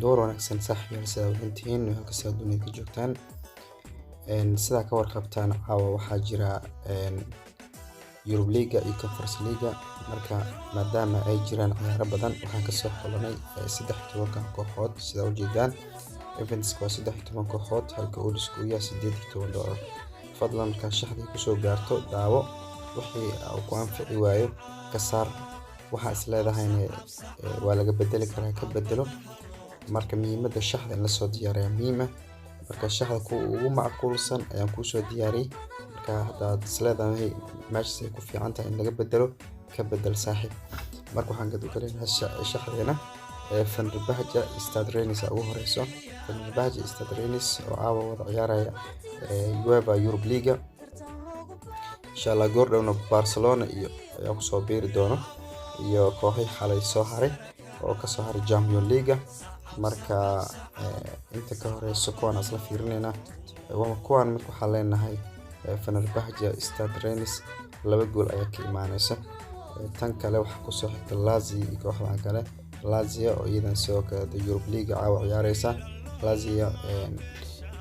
door wanaagsan saaxiibayaal sida ogtihiin halkaas dunida ka joogtaan sida ka warqabtaan caawa waxaa jira Europe League iyo Conference League marka maadaama ay jiraan ciyaaro badan waxaan ka soo xulanay 13 kooxood sida ujeedaan events waa 13 kooxood halka uu isku yahay $18 fadlan ka shaxda ku soo gaarto daawo wixii uu ku anfici waayo ka saar waxa is leedahayna waa laga bedeli karaa ka bedelo marka muhiimada shaxda in la soo diyaariyo muhiima marka shaxda ugu macquulsan ayaan ku soo diyaariyay marka hadaad is leedahay meesha ay ku fiican tahay in laga bedelo ka bedel saaxiib marka waxaan ka dukareynaa shaxdeena Fenerbahce Stade Rennes ugu horeyso Fenerbahce Stade Rennes oo caawa wada ciyaaraya UEFA Europe League inshallah goordhowna Barcelona iyo ayaa ku soo biiri doono iyo kooxii xalay soo haray oo ka soo haray Champions League marka inta ka horeyso kuwan asla fiirinayna kuwan marka waxa leenahay Fenerbahce Stade Rennes 2 gool ayaa ka imaanaysa tan kale waxa ku soo xigta Lazio iyo kooxdan kale Lazio oo iyadan soo kale Europe League caawa ciyaaraysa Lazio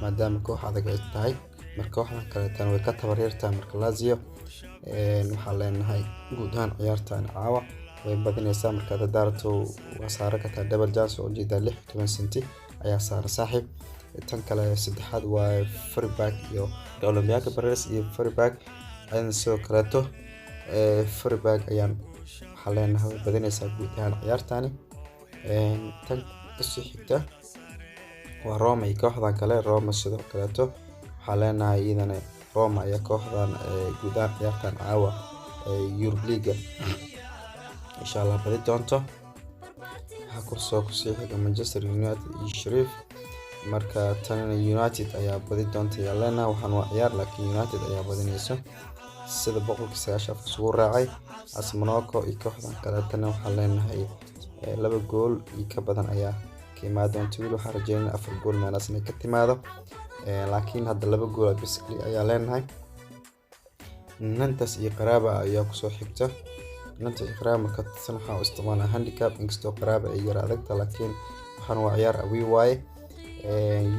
maadaama koox adag ay tahay marka kooxdan kale tan way ka tabareertaa marka Lazio waxa leenahay guud ahaan ciyaartan caawa way badinaysaa marka daarto wasaare ka tahay double chance oo jeeda 16 senti ayaa saar saaxiib tan kale saddexaad waa Freiburg iyo Olympique Paris iyo Freiburg ayaan soo kaleeto Freiburg ayaan waxa leenahay badinaysaa guud ahaan ciyaartani tan kasoo xigta waa Roma iyo kooxdan kale Roma sidoo kaleeto waxa leenahay iyadana Roma ayaa kooxdan guud ahaan ciyaartan caawa Europe League inshallah badi doonto waxa ku soo xiga Manchester United iyo Sheriff marka tan United ayaa badi doonta yaalana waxaan waa ciyaar laakiin United ayaa badinayso sida 190 isugu raacay AS Monaco iyo kooxdan kale tan waxa leenahay 2 gool iyo ka badan ayaa ka imaan doonta wiil waxa rajeynaa 4 gool meelaas inay ka timaado laakiin hadda 2 gool basically ayaa leenahay Nantes iyo Qaraba ayaa ku soo xigta Nantes iyo Qaraba marka tan waxa isticmaalaa handicap inkastoo Qaraba ay yar adag laakiin waxaan waa ciyaar away waaye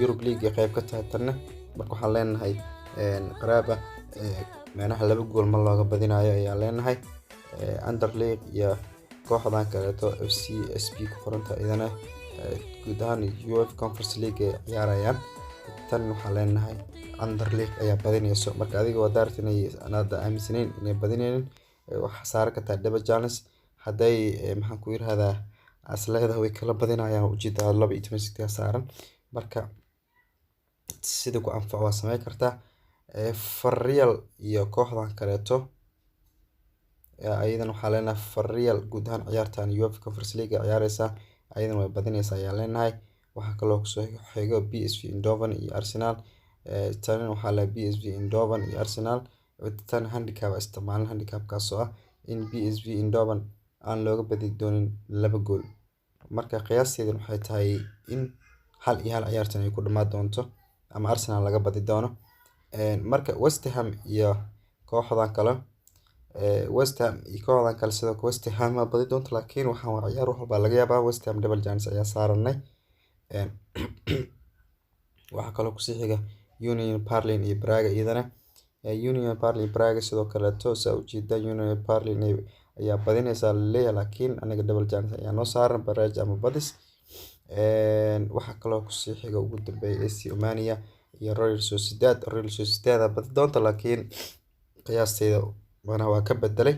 Europe League qayb ka tahay tan marka waxaan leenahay Qaraba meelaha 2 gool ma looga badinayo ayaa leenahay Anderlecht iyo kooxdan kale FC SP ku qoranta idana guud ahaan UEFA Conference League ciyaarayaan tan waxaan leenahay Anderlecht ayaa badinayso marka adiga waa daartinay anada aaminsaneyn inay badinayeen waxa saar ka tahay double chance haday maxaan ku yiraahdaa asleeda way kala badinayaan ujeeda 12 saaran marka sida ku anfac waa sameey kartaa Villarreal iyo kooxdan kaleeto ayadan waxa leenahay Villarreal guud ahaan ciyaartan UEFA Conference League ciyaaraysa ayadan way badinaysaa ayaa leenahay waxa kale oo soo xiga PSV Eindhoven iyo Arsenal tan waxa la PSV Eindhoven iyo Arsenal tan handicap isticmaalan handicap kaas oo ah in PSV Eindhoven aan looga badin doonin 2 gool marka qiyaasteedu waxay tahay in hal ciyaartan ay ku dhamaan doonto ama Arsenal laga badi doono marka West Ham iyo kooxdan kale sidoo West Ham ma badi doonto laakiin waxaan waa ciyaar waxba laga yaabaa West Ham double chance ayaa saaranay waxa kale oo ku sii xiga Union Berlin iyo Braga iyadana Union Berlin Braga sidoo kale soo ujeeda Union Berlin ayaa badinaysa leeyahay laakiin anaga double chance ayaa noo saaran barrage ama badis waxa kale oo ku sii xiga ugu dambeeyay AC Romania iyo Real Sociedad badi doonta laakiin qiyaasteeda mana waa ka bedelay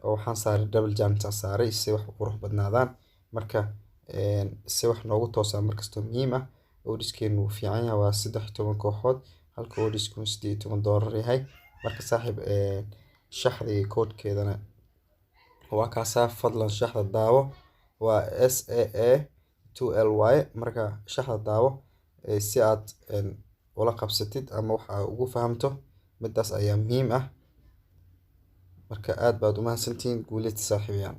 oo waxaan saaray double chance saaray si wax qurux badnaadaan marka si wax noogu toosan markasto muhiim ah odiskeenu fiican yahay waa 13 kooxood halka odisku $18 yahay marka saaxiib shaxdii koodkeedana waa ka fadlan shaxda daawo waa SAA2LY marka shaxda daawo si aad wala qabsatid ama waxa ugu fahamto midaas ayaa muhiim ah marka aad baad u mahadsantiin guuleed saaxiibayaan